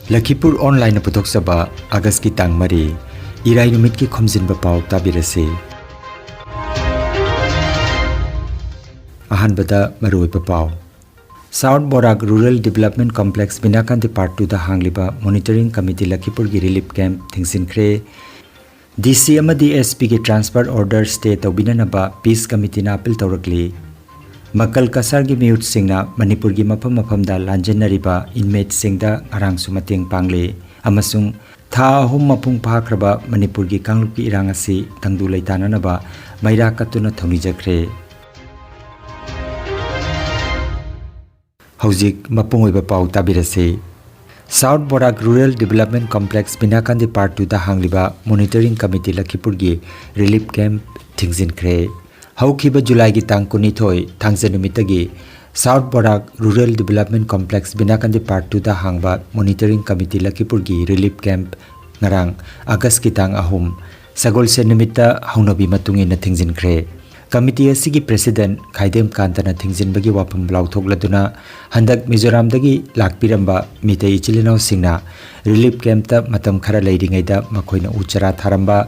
Lakhipuronline putok saba August ki tang mari irai numit ki Khomjinba Pao tabirase. Ahanbada maroi Pao. South Barak Rural Development Complex Binakanti Part 2 da hangliba Monitoring Committee Lakhipur gi Relief Camp thingsin khre. DC amadi SP ki transfer order stay tawbinanaba Peace Committee na appeal tawrakli. Makal kasar gi miyut singna Manipur gi mafam da lanjanariba inmate singda arang sumateng pangle amasung tha ahum mapung phakraba Manipur gi kanglup ki irang asi tangdu leitananaba maira katuna thoni jakre. Hojik mapung oiba pau tabirase. South Barak Rural Development Complex Binakandi Part 2 da hangliba Monitoring Committee Lakhipur gi Relief Camp thingsin khre. Haukiba July gi tang kunithoi thangjanumitagi South Barak Rural Development Complex Binakandi Part 2 da hangba Monitoring Committee Lakhipur gi Relief Camp ngarang August ki tang ahum sagol se nimita haunabi matungi na thingjin khre. Committee asigi President Khaidem Kantana thingjinbagi wapam lauthokladuna handak Mizoram dagi lakpiramba mitei chilinau singna Relief Camp ta matam khara leiringaida makoina uchara tharamba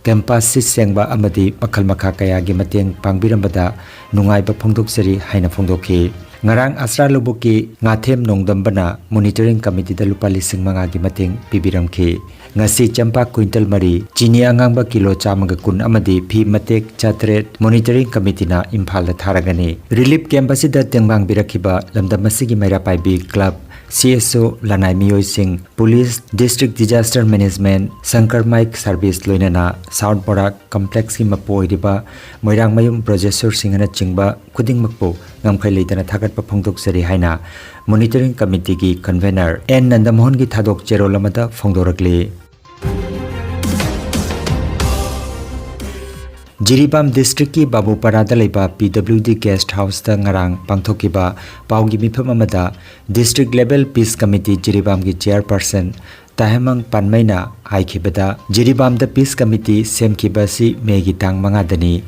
campus sengba amadi makhal makha kaya gi mateng pangbirambada nungai ba phongdoksari haina phongdokhi ngarang asra lobuki ngathem nongdambana Monitoring Committee da lupa lising manga gi mateng pibiramkhi ngasi champa quintal mari chini angangba kilo chamaga kun amadi phi matek chatret Monitoring Committee na imphal da tharagani Relief Camp asida tengbang birakhiba lamdamasigi maira paibi club CSO Lanai Miyoi Singh, Police District Disaster Management, Sankar Mike Service Loinana, South Barak Complex ki Mapoi Riba, Moirang Mayum Processor Singhana Chingba, Kuding Makpo, Ngamkai Leitana Thagat Papongdok Sari Haina, Monitoring Committee ki Convener, N Nandamohon ki Thadok Chero Lamada Phongdorakli. Jiribam District ki Babu Parada leba PWD Guest House da ngarang pangthokiba paugi mifam amada District Level Peace Committee Jiribam ki Chairperson Tahemang Panmaina haikibada Jiribam da Peace Committee semkiba si megi tang mangadani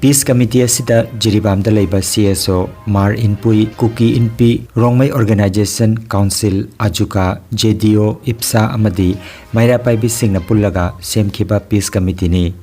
Peace Committee asida Jiribam da leba CSO Mar Inpui Kuki Inpi Rongmai Organization Council Ajuka JDO IPSA amadi Maira Paibi Singna Pullaga semkiba Peace Committee ni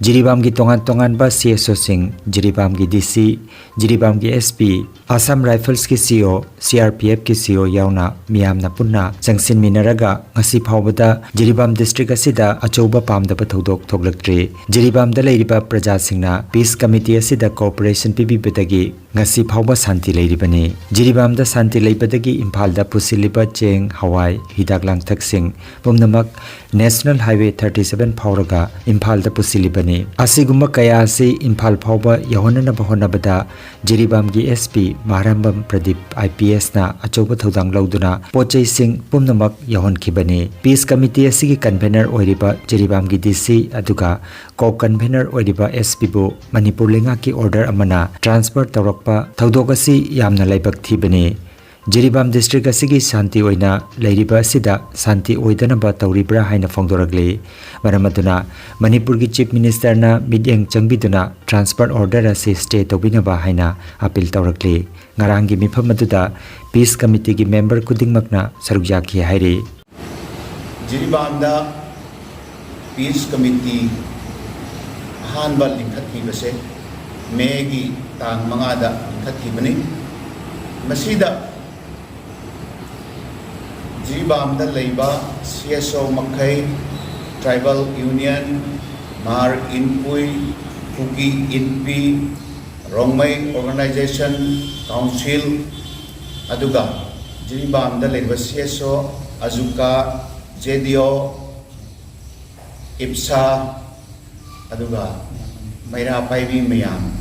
Jiribam gi tongan ba CSO Singh Jiribam gi DC Jiribam gi SP Assam Rifles ki CEO CRPF ki CEO yauna miyamna punna jangsin minaraga ngasi phawbada Jiribam district asida achouba pamdaba thodok thoglaktre Jiribam da leiriba praja singna Peace Committee asida cooperation pibibedagi ngasi phawba santi leiribani Jiribam da santi leibadagi Imphal da pusiliba cheng hawai hidak langthak sing pumnamak National Highway 37 phawraga Imphal da pusilibani asigumba kaya asi Imphal phawba yahonana bahonabada Jiribam gi SP Maharambam Pradip IPS na achouba thodang lauduna pochei sing pumnamak yahon khibani Peace Committee asigi convener oiriba Jiribam gi DC aduga co-convener oiriba SP bu Manipur lenga ki order amana transfer tawrakpa thodok asi yamna laibak thibani Jiribam district asigi santi oina leiriba sida santi oidanaba tawribra haina phongdoragli maramaduna Manipur gi Chief Minister na midyeng changbiduna transfer order asi stay tawbinaba haina appeal tawrakli ngarangi mifam aduda Peace Committee gi member kudingmakna sarukya ki hairi Jiribam da Peace Committee hanba linkhathibase megi tang mangada linkhathibani masida Jiribam da leiba CSO Makai Tribal Union Mar Inpui Kuki Inpi Rongmai Organization Council aduga Jiribam da leiba CSO Azuka JDO IPSA aduga Maira Paibi Mayam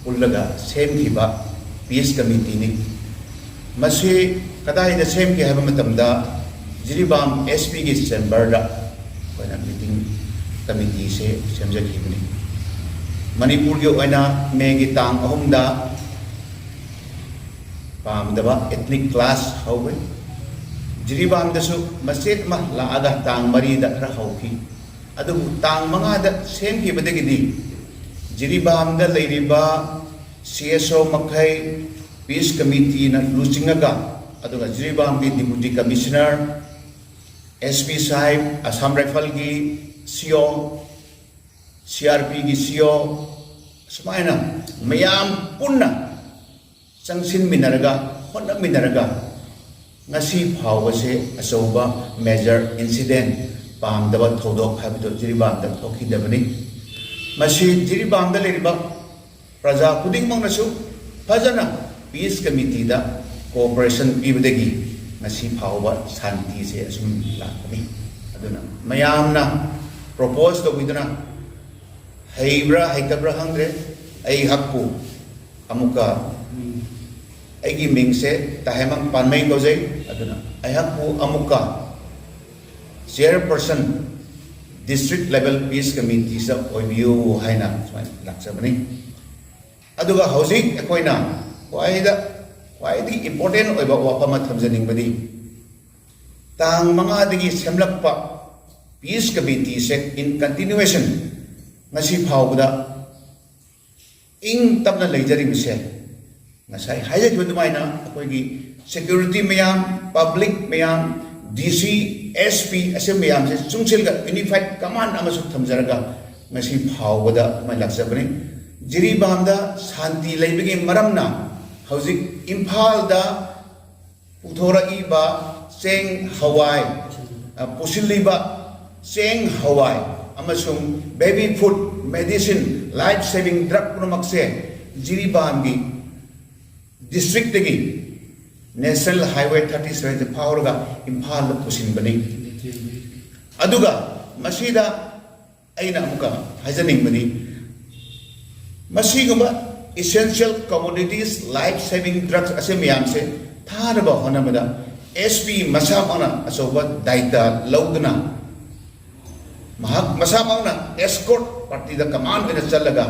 Ullaga semkiba Peace Committee ni masi kadai da semki haba matamda Jiribam SP ki chamber da koina meeting committee se semjakhibani Manipur gi oina megi tang ahumda pamdaba ethnic class hauwe Jiribam da su masjid ma laaga tang mari da ra hauki adu tang manga da semki badagidi Jiribam da leiriba CSO makai Peace Committee na lusingaga aduga Jiribam ki Deputy Commissioner SP Sahib, Assam Rifle ki CEO, CRP ki CEO, sumaina mayam punna sangsin minaraga, honna minaraga, ngasi phawase asoba major incident pam daba thodok habito jiribam da thoki dabani masi jiribam da leriba praja kuding mang nasu fajana peace committee da cooperation pibadagi ngasi phawba shanti se asum lakani aduna mayamna propose to widana heibra heitabra hangre ai hakku amuka aigi mingse tahemang panmai gojai aduna ai hakku amuka chairperson district level peace committee sa oibiu haina laksabani aduga housing ekoina quite important oiba wapama thamjaning badi tang manga digi semlakpa peace committee se in continuation ngasi phawda ing tapna leijari mise ngasai haja judumaina akoigi security mayam public mayam DC SP ase mayam se chungsil ga unified command amasu thamjaraga ngasi phawda mai laksabani jiri bamda shanti leibagi maramna hauzik imphal da puthora iba seng hawai pusiliba seng hawai amasung baby food medicine life saving drug punamakse jiribamgi district tagi national highway 37 power ga imphal pusinbani aduga masida aina amuka hajaning bani masiguma essential commodities life saving drugs ase miyam se tharaba honamada SP masamana asoba daita laudna mahak masamana escort party da command ina chalaga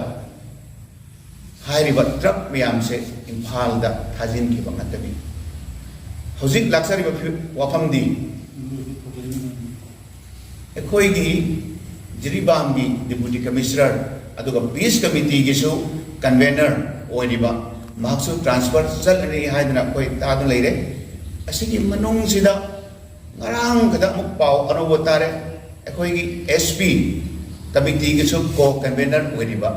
hairiba drug miyam se imphal da thajin ki bangatabi hojik laksari ba wafam di ekoi gi jiribam gi deputy commissioner aduga peace committee gi su convener oiniba mahaksu transfer chalani haidna koi ta du leire asigi manung sida ngarang kada muk pau anobo tare ekoi gi SP committee gi su ko convener oiniba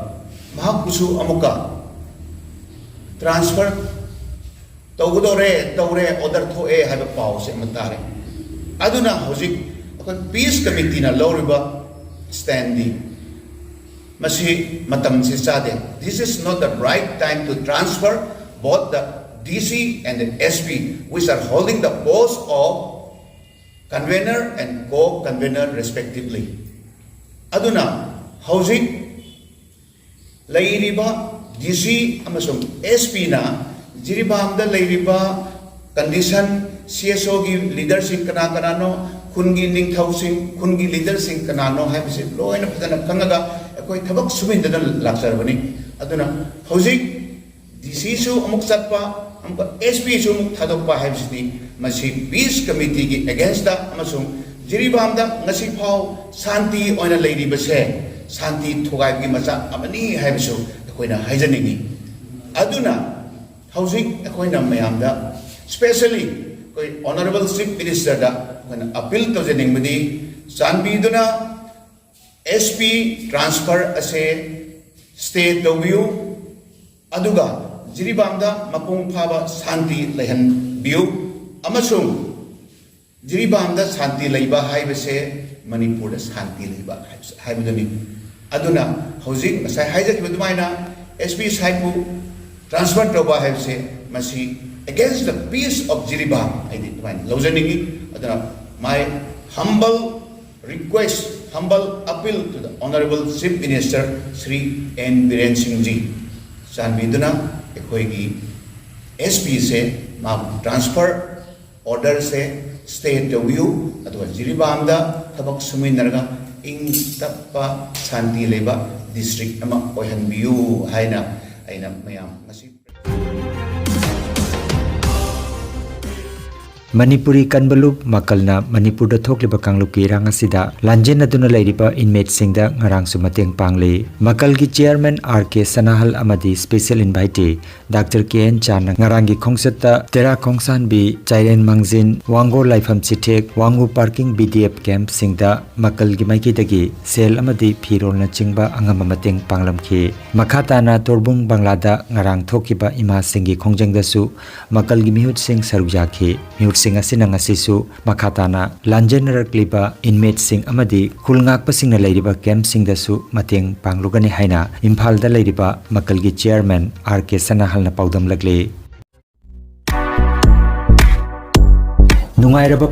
mahaksu amuka transfer tawdore order tho e haba pau se matare aduna hojik akon peace committee na loriba standing masi matam si sade. This is not the right time to transfer both the DC and the SP, which are holding the post of convener and co-convener respectively. Aduna housing lairiba DC amasung SP na jiribamda lairiba condition CSO gi leadership kana kanano kungi ning housing kungi leadership kanano hai bisi lo ina padana kangaga koi thabak sumindana laksarbani aduna hojik DC su amuk satpa amka SP su amuk thadokpa haibsini masi peace committee gi against da amasung jiribamda ngasi phau shanti oina leiri base shanti thogai gi macha amani haibsu koina haijaningi aduna hojik koina mayamda especially koi honorable chief minister da koina appeal to jening madi sanbiduna SP transfer ase state view aduga jiribamda mapung phaba shanti lehan view amasung jiribamda shanti leiba haibase manipur da shanti leiba haibadani aduna hojik masai haijak bidumaina SP saipu transfer toba haibase masi against the peace of jiribam I did mine lojaningi aduna my humble request humble appeal to the Honorable Chief Minister Sri N. Biren Singh Ji. Sanbiduna ekoigi SP se ma transfer order se state view atwa jiribamda thabak suminarga ing tappa shanti leba district ama oihanbiu haina aina mayam ngasi Manipuri kanbalup makalna Manipur da thokliba kangluki rangasida lanjen aduna lairiba inmate singda ngarang sumateng pangli makal gi chairman RK Sanahal amadi special invitee Dr. KN Chan ngarangi khongsata tera khongsan bi chairen mangjin wango laifam chitek wangu parking BDF camp singda makal gi maiki dagi sel amadi phirol na chingba angama mateng panglamki makhatana torbung banglada ngarang thokiba ima singi khongjang dasu makal gi mihut sing sarujaki mihut sing asina ngasisu makhatana lanjenarakliba inmate sing amadi khulngakpa singna leiriba camp sing dasu mateng panglugani haina imphal da leiriba makal gi chairman RK Sanahal na paudam lagle nungairaba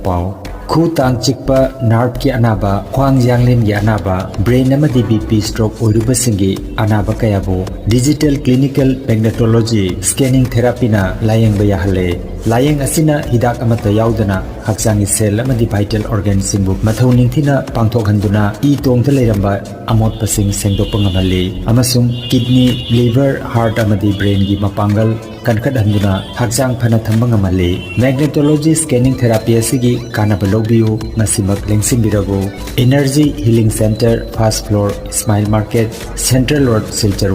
pau khu tang chikpa nerve ki anaba khwang yanglem gi anaba brain amadi BP stroke oiruba singi anaba kayabu digital clinical magnetology scanning therapy na layeng ba yahale layeng asina hidak amata yaudana haksangi cell amadi vital organ singbu mathau ningthina pangthok handuna e tongta leiramba amot pasing sengdokpa ngamali amasung kidney liver heart amadi brain gi mapangal kankat handuna haksang phana thamba ngamali magnetology scanning therapy asigi kanaba lobbiu masimak lengsing birago energy healing center first floor smile market central road silchar 1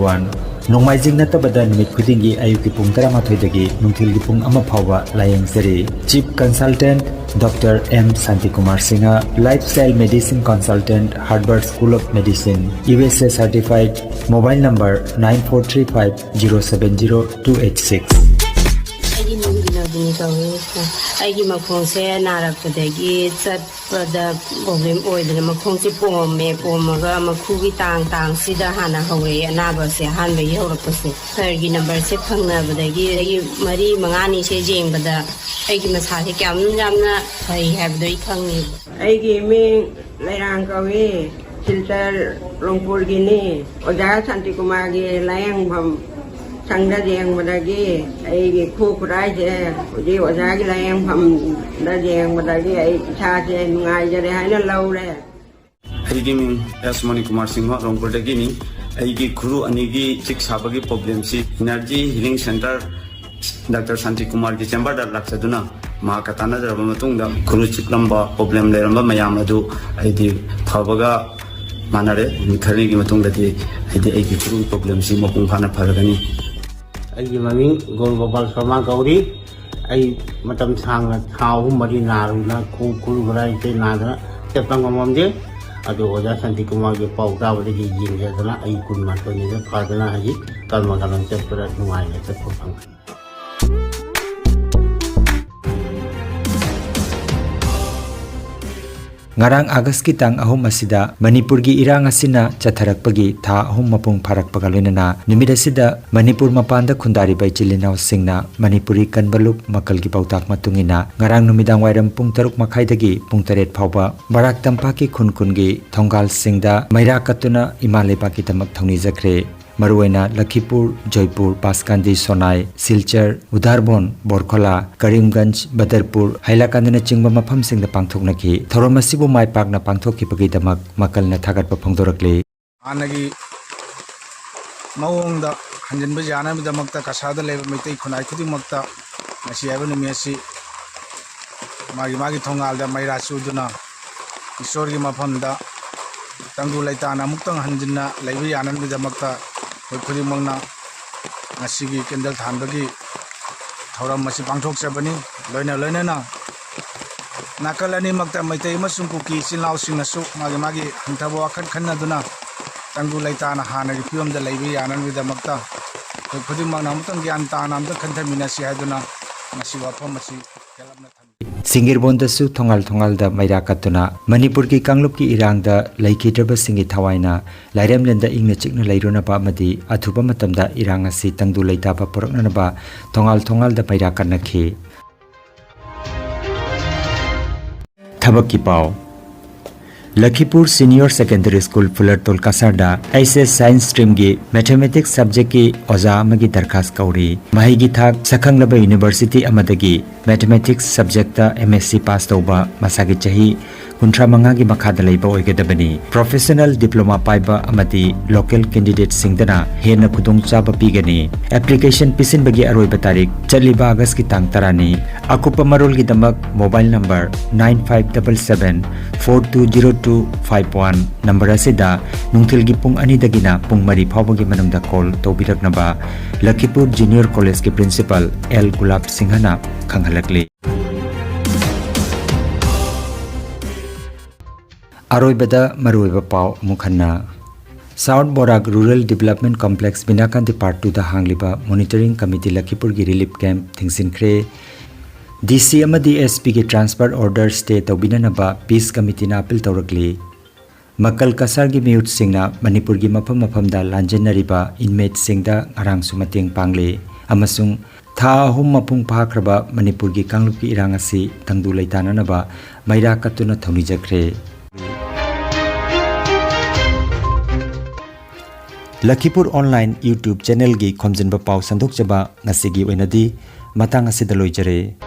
Nongmaijing natabada numit khudingi ayuki pung 13 dagi nungthilgi pung 1 phawba layeng seri chief consultant Dr. M. Santikumar Singha, lifestyle medicine consultant, Harvard School of Medicine, USA certified, mobile number 9435070286. Aigi makhong se narakpadagi chatpada problem oidana makhong se pomaga makhugi tang sida hana hore anaba se hanba yaurakpase sargi number se phangnabadagi mari mangani se jengbada aigi masa se kyam yamna phai habdoi khangni aigi me lairang kawe filter longpur gini oja Santikumar gi layang bham Sangda jeng badagi ai khu kurai je ji oja gi layang pham da jeng badagi ai cha je ngai je re haina lau re ai gi min S Manipur Singha rongpur dagi ni ai gi khuru ani gi chik sabagi problem si energy healing center Dr. Santikumar gi chamber da laksaduna ma katana jaraba matung da khuru chiklamba problem le ramba mayam adu ai di phabaga manare khari gi matung da di ai gi khuru problem si mapung phana pharagani Aigi maming Gol Gopal Sharma Gauri ai matam sangna thau mari naruna khuru garai te nada tepang amamde adu oja Santikumar ge pauta wali gi jinjadana ai kun ma to ni phadana haji kalma kalam chepra nuai ne chepang Ngarang August ki tang ahum asida Manipur gi irang asina chatharakpagi tha ahum mapung pharakpaga loinana numit asida Manipur mapanda khundari bai chilinau singna Manipuri kanbalup makal gi pautak matungina ngarang numidang wairam pung 6 makhai dagi pung 8 phawba Barak Tampak ki khun gi thongal singda maira katuna imaleba ki tamak thongni jakre Maruena Lakhipur, Jaipur, Paskandi, Sonai, Silchar, Udarbon, Borkhola, Karimganj, Badarpur, Hailakandana chingba mafam singda pangthoknaki thoromasibu mai pakna pangthokipagi damak makalna thagatpa phongdorakle anagi mawongda hanjinba jana mi damakta kasada leba mitai khunai khudi makta ngasi aba numesi magi thongalda maira chuduna isorgi mafamda tangdu laitana muktang hanjinna leba yanan mi damakta khudi mangna ngasi kendal thanbagi thoram masi pangthok chabani loina na nakalani makta maitai masung kuki sinlaw singnasu magi hanthabo akhan khanna duna tangdu laitana hanagi piom da laibi yanan wi da makta khudi mangna mutang gyan ta nam da khantha minasi haduna ngasi wafam masi kelapna Singirbon dasu thongal da maira katuna Manipur ki kanglup ki irang da laikitraba singi thawaina lairemlenda ingna chikna lairona ba madi athuba matamda irang asi tangdu laita ba porakna ba thongal da maira kanakhi thabak ki pau Lakhipur Senior Secondary School Fulartol Kasarda SS Science Stream gi Mathematics subject ki oja amagi darkhas kauri mahi gi thak Sakhanglaba University amadagi Mathematics subject ta MSc pass tauba masagi chahi 135 gi makhada leiba oigedabani professional diploma paiba amati local candidate singdana hena khudong chaba pigani application pisin bagi aroiba tarik chaliba August ki tang tarani akupa marol gi damak mobile number 9577420251 number asida nungthil gi pung ani dagina pung mari phawbagi manungda call tobiraknaba Lakhipur Junior College ki principal L Gulab Singhana khanghalakli Aroibada Maruiba Pao Mukhanna South Barak Rural Development Complex Binakanti Part 2 da hangliba Monitoring Committee Lakhipur gi Relief Camp Thingsinkre DC amadi SP gi Transfer Order Stay tawbinanaba Peace Committee na appeal tawrakli Makal Kasar gi miyut singna Manipur gi mafam-mafamda lanjanariba inmate singda arang sumating pangli amasung tha ahum mapung phakraba Manipur gi kanglup gi irang asi tangdu leitananaba maira katuna thoni jakre Lakhipuronline YouTube channel gi Khomjinba Pao sandok chaba ngasigi oinadi matang asida loijare